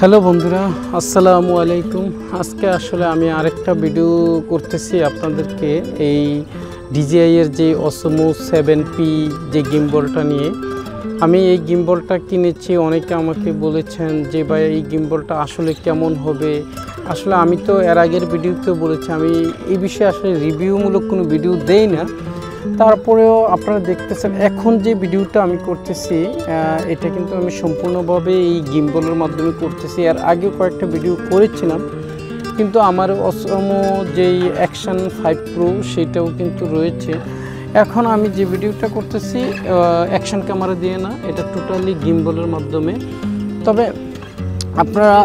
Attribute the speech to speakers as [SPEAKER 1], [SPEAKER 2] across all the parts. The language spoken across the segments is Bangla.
[SPEAKER 1] হ্যালো বন্ধুরা, আসসালামু আলাইকুম। আজকে আসলে আমি আরেকটা ভিডিও করতেছি আপনাদেরকে এই DJI এর যে Osmo 7P যে গিম্বলটা নিয়ে। আমি এই গিম্বলটা কিনেছি, অনেকে আমাকে বলেছেন যে ভাই এই গিম্বলটা আসলে কেমন হবে। আসলে আমি তো এর আগের ভিডিওতে বলেছি আমি এই বিষয়ে আসলে রিভিউমূলক কোনো ভিডিও দেই না, তারপরেও আপনারা দেখতেছেন এখন যে ভিডিওটা আমি করতেছি এটা কিন্তু আমি সম্পূর্ণভাবে এই গিম্বলের মাধ্যমে করতেছি। এর আগেও কয়েকটা ভিডিও করেছিলাম, কিন্তু আমার Osmo যেই অ্যাকশন 5 Pro সেটাও কিন্তু রয়েছে। এখন আমি যে ভিডিওটা করতেছি অ্যাকশন ক্যামেরা দিয়ে না, এটা টোটালি গিম্বলের মাধ্যমে। তবে আপনারা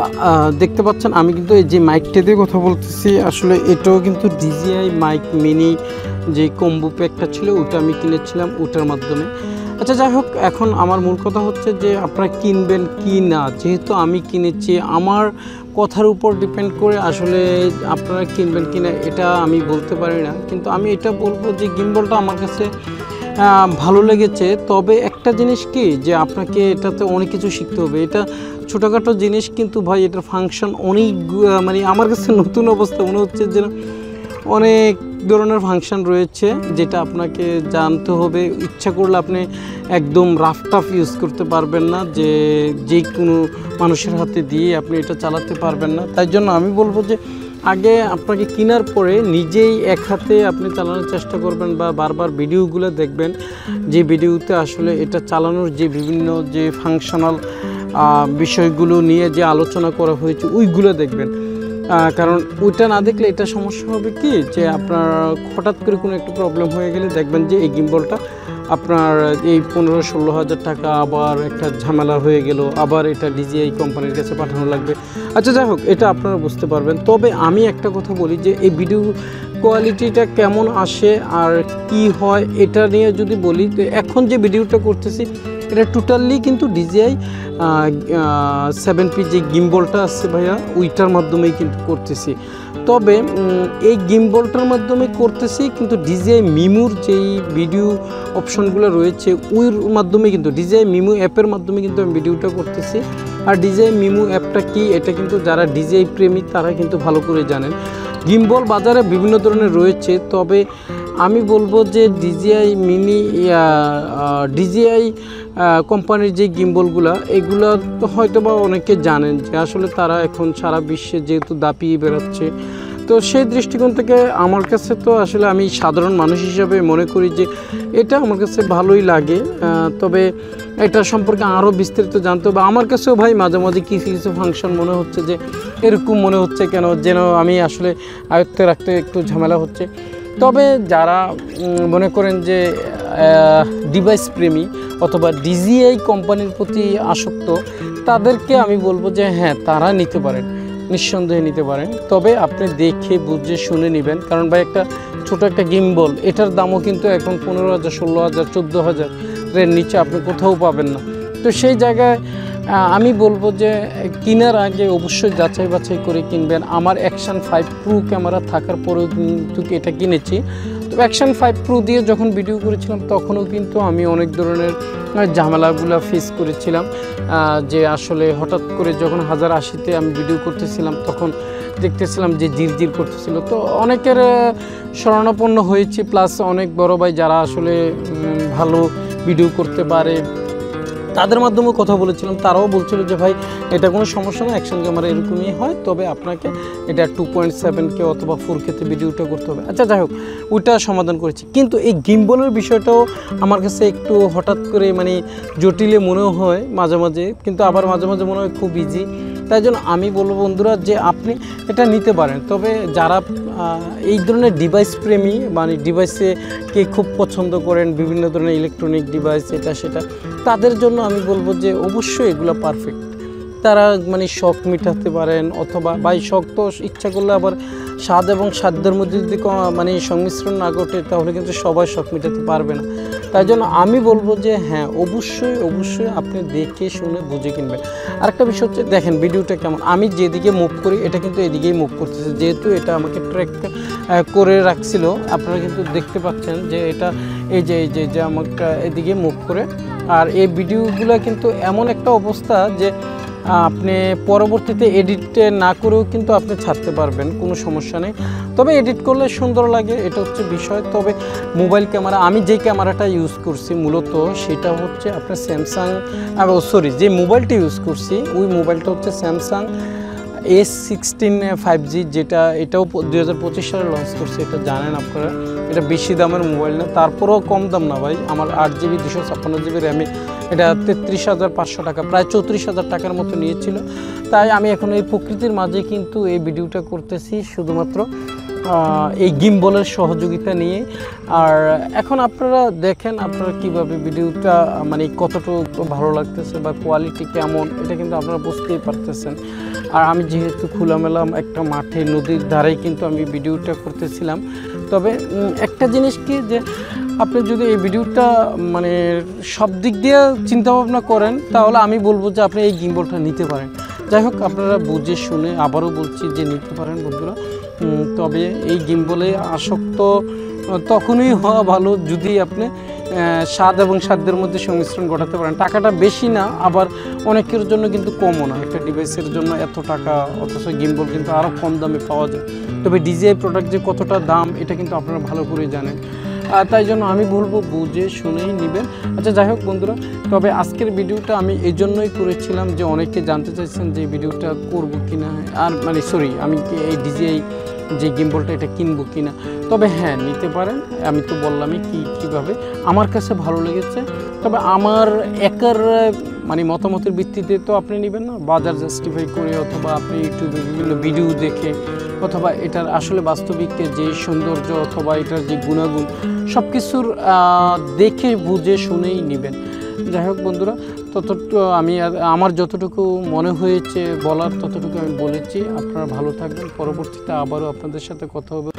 [SPEAKER 1] দেখতে পাচ্ছেন আমি কিন্তু এই যে মাইকটা দিয়ে কথা বলতেছি, আসলে এটাও কিন্তু DJI মাইক মিনি যে কম্বো প্যাকটা ছিল ওটা আমি কিনেছিলাম ওটার মাধ্যমে। আচ্ছা, যাই হোক, এখন আমার মূল কথা হচ্ছে যে আপনারা কিনবেন কি না। যেহেতু আমি কিনেছি, আমার কথার উপর ডিপেন্ড করে আসলে আপনারা কিনবেন কি না এটা আমি বলতে পারি না, কিন্তু আমি এটা বলবো যে গিম্বলটা আমার কাছে ভালো লেগেছে। তবে একটা জিনিস কি, যে আপনাকে এটাতে অনেক কিছু শিখতে হবে। এটা ছোটোখাটো জিনিস, কিন্তু ভাই এটার ফাংশন অনেক, মানে আমার কাছে নতুন অবস্থা মনে হচ্ছে যে অনেক ধরনের ফাংশন রয়েছে যেটা আপনাকে জানতে হবে। ইচ্ছা করলে আপনি একদম রাফ টাফ ইউজ করতে পারবেন না, যে কোনো মানুষের হাতে দিয়ে আপনি এটা চালাতে পারবেন না। তাই জন্য আমি বলবো যে আগে আপনাকে কেনার পরে নিজেই এক হাতে আপনি চালানোর চেষ্টা করবেন, বা বারবার ভিডিওগুলো দেখবেন, যে ভিডিওতে আসলে এটা চালানোর যে বিভিন্ন যে ফাংশনাল বিষয়গুলো নিয়ে যে আলোচনা করা হয়েছে ওইগুলো দেখবেন। কারণ ওইটা না দেখলে এটা সমস্যা হবে কি, যে আপনার হঠাৎ করে কোনো একটা প্রবলেম হয়ে গেলে দেখবেন যে এই গিম্বলটা আপনার এই 15-16 হাজার টাকা আবার একটা ঝামেলা হয়ে গেল, আবার এটা DJI কোম্পানির কাছে পাঠানো লাগবে। আচ্ছা, যাই হোক, এটা আপনারা বুঝতে পারবেন। তবে আমি একটা কথা বলি যে এই ভিডিও কোয়ালিটিটা কেমন আসে আর কি হয় এটা নিয়ে যদি বলি, তো এখন যে ভিডিওটা করতেছি এটা টোটালি কিন্তু DJI 7P যে গিম্বলটা আছে ভাইয়া ওইটার মাধ্যমেই কিন্তু করতেছি। তবে এই গিম্বলটার মাধ্যমে করতেছি, কিন্তু DJI মিমুর যেই ভিডিও অপশনগুলো রয়েছে ওই মাধ্যমে, কিন্তু DJI মিমু অ্যাপের মাধ্যমে কিন্তু আমি ভিডিওটা করতেছি। আর DJI মিমু অ্যাপটা কি, এটা কিন্তু যারা DJI প্রেমী তারা কিন্তু ভালো করে জানেন। গিম্বল বাজারে বিভিন্ন ধরনের রয়েছে, তবে আমি বলবো যে DJI মিনি DJI কোম্পানির যে গিম্বলগুলো এগুলো তো হয়তো বা অনেকে জানেন যে আসলে তারা এখন সারা বিশ্বে যেহেতু দাপিয়ে বেড়াচ্ছে। তো সেই দৃষ্টিকোণ থেকে আমার কাছে তো আসলে আমি সাধারণ মানুষ হিসাবে মনে করি যে এটা আমার কাছে ভালোই লাগে। তবে এটা সম্পর্কে আরও বিস্তারিত জানতে হবে। আমার কাছেও ভাই মাঝে মাঝে কিছু কিছু ফাংশন মনে হচ্ছে যে এরকম মনে হচ্ছে কেন, যেন আমি আসলে আয়ত্তে রাখতে একটু ঝামেলা হচ্ছে। তবে যারা মনে করেন যে ডিভাইস প্রেমী অথবা DJI কোম্পানির প্রতি আসক্ত, তাদেরকে আমি বলবো যে হ্যাঁ, তারা নিতে পারেন, নিঃসন্দেহে নিতে পারেন। তবে আপনি দেখে বুঝে শুনে নেবেন, কারণ ভাই একটা ছোটো একটা গিম্বল এটার দামও কিন্তু এখন 15,000, 16,000, 14,000-এর নিচে আপনি কোথাও পাবেন না। তো সেই জায়গায় আমি বলবো যে কেনার আগে অবশ্যই যাচাই বাছাই করে কিনবেন। আমার অ্যাকশন 5 Pro ক্যামেরা থাকার পরেও কিন্তু এটা কিনেছি। তো অ্যাকশন 5 Pro দিয়ে যখন ভিডিও করেছিলাম তখনও কিন্তু আমি অনেক ধরনের ঝামেলাগুলো ফেস করেছিলাম, যে আসলে হঠাৎ করে যখন 1080-তে আমি ভিডিও করতেছিলাম তখন দেখতেছিলাম যে জিরজির করতেছিল। তো অনেকের শরণাপন্ন হয়েছি, প্লাস অনেক বড় ভাই যারা আসলে ভালো ভিডিও করতে পারে তাদের মাধ্যমেও কথা বলেছিলাম, তারাও বলছিল যে ভাই এটা কোনো সমস্যা না, অ্যাকশন ক্যামেরা এরকমই হয়, তবে আপনাকে এটা 2.7K অথবা 4K-তে ভিডিওটা করতে হবে। আচ্ছা, যাই হোক, ওইটা সমাধান করেছি। কিন্তু এই গিম্বলের বিষয়টাও আমার কাছে একটু হঠাৎ করে মানে জটিলে মনেও হয় মাঝে মাঝে, কিন্তু আবার মাঝে মাঝে মনে হয় খুব ইজি। তাই জন্য আমি বলবো বন্ধুরা যে আপনি এটা নিতে পারেন। তবে যারা এই ধরনের ডিভাইস প্রেমী, মানে ডিভাইসে কে খুব পছন্দ করেন, বিভিন্ন ধরনের ইলেকট্রনিক ডিভাইস এটা সেটা, তাদের জন্য আমি বলবো যে অবশ্যই এগুলো পারফেক্ট। তারা মানে শখ মেটাতে পারেন, অথবা বাই শখ তো ইচ্ছা করলে আবার স্বাদ এবং সাধ্যের মধ্যে যদি মানে সংমিশ্রণ না ঘটে তাহলে কিন্তু সবাই শখ মেটাতে পারবে না। তাই জন্য আমি বলবো যে হ্যাঁ, অবশ্যই অবশ্যই আপনি দেখে শুনে বুঝে কিনবেন। আরেকটা বিষয় হচ্ছে, দেখেন ভিডিওটা কেমন, আমি যেদিকে মুভ করি এটা কিন্তু এদিকেই মুভ করতেছে, যেহেতু এটা আমাকে ট্র্যাক করে রাখছিল। আপনারা কিন্তু দেখতে পাচ্ছেন যে এটা এই যে আমাকে এদিকে মুভ করে। আর এই ভিডিওগুলো কিন্তু এমন একটা অবস্থা যে আপনি পরবর্তীতে এডিট না করেও কিন্তু আপনি ছাড়তে পারবেন, কোনো সমস্যা নেই। তবে এডিট করলে সুন্দর লাগে, এটা হচ্ছে বিষয়। তবে মোবাইল ক্যামেরা, আমি যে ক্যামেরাটা ইউজ করছি মূলত সেটা হচ্ছে আপনার স্যামসাং, সরি, যে মোবাইলটা ইউজ করছি ওই মোবাইলটা হচ্ছে স্যামসাং S16 5G, যেটা এটাও 2025 সালে লঞ্চ করছে। এটা জানেন আপনারা, এটা বেশি দামের মোবাইল না, তারপরেও কম দাম না ভাই। আমার 8GB 256GB র্যামে এটা 33,500 টাকা, প্রায় 34,000 টাকার মতো নিয়েছিল। তাই আমি এখন এই প্রকৃতির মাঝে কিন্তু এই ভিডিওটা করতেছি শুধুমাত্র এই গিম্বলের সহযোগিতা নিয়ে। আর এখন আপনারা দেখেন আপনারা কিভাবে ভিডিওটা মানে কতটুকু ভালো লাগতেছে বা কোয়ালিটি কেমন, এটা কিন্তু আপনারা বুঝতেই পারতেছেন। আর আমি যেহেতু খোলামেলা একটা মাঠে নদীর ধারেই কিন্তু আমি ভিডিওটা করতেছিলাম। তবে একটা জিনিস কি, যে আপনি যদি এই ভিডিওটা মানে সব দিক দিয়ে চিন্তাভাবনা করেন তাহলে আমি বলবো যে আপনি এই গিম্বলটা নিতে পারেন। যাই হোক, আপনারা বুঝে শুনে আবারও বলছি যে নিতে পারেন বন্ধুরা। তবে এই গিম্বলে আসক্ত তখনই হওয়া ভালো যদি আপনি স্বাদ এবং সাধ্যের মধ্যে সংমিশ্রণ ঘটাতে পারেন। টাকাটা বেশি না, আবার অনেকের জন্য কিন্তু কমও না। একটা ডিভাইসের জন্য এত টাকা, অথচ গিম্বল কিন্তু আরও কম দামে পাওয়া যায়। তবে DJI প্রোডাক্ট যে কতটা দাম এটা কিন্তু আপনারা ভালো করে জানেন। তাই জন্য আমি বলবো বুঝে শুনেই নেবেন। আচ্ছা, যাই হোক বন্ধুরা, তবে আজকের ভিডিওটা আমি এই জন্যই করেছিলাম যে অনেকে জানতে চাইছেন যে ভিডিওটা করবো কিনা, আর মানে সরি, আমি এই DJI যে গিম্বলটা এটা কিনবো কিনা। তবে হ্যাঁ, নিতে পারেন। আমি তো বললামই কীভাবে আমার কাছে ভালো লেগেছে। তবে আমার একার মানে মতামতের ভিত্তিতে তো আপনি নেবেন না, বাজার জাস্টিফাই করে অথবা আপনি ইউটিউবে বিভিন্ন ভিডিও দেখে অথবা এটার আসলে বাস্তবিক যে সৌন্দর্য অথবা এটার যে গুণাগুণ সব কিছুর দেখে বুঝে শুনেই নেবেন। যাই হোক বন্ধুরা, ততটুকু আমি আমার যতটুকু মনে হয়েছে বলার ততটুকু আমি বলেছি। আপনারা ভালো থাকবেন, পরবর্তীতে আবারও আপনাদের সাথে কথা হবে।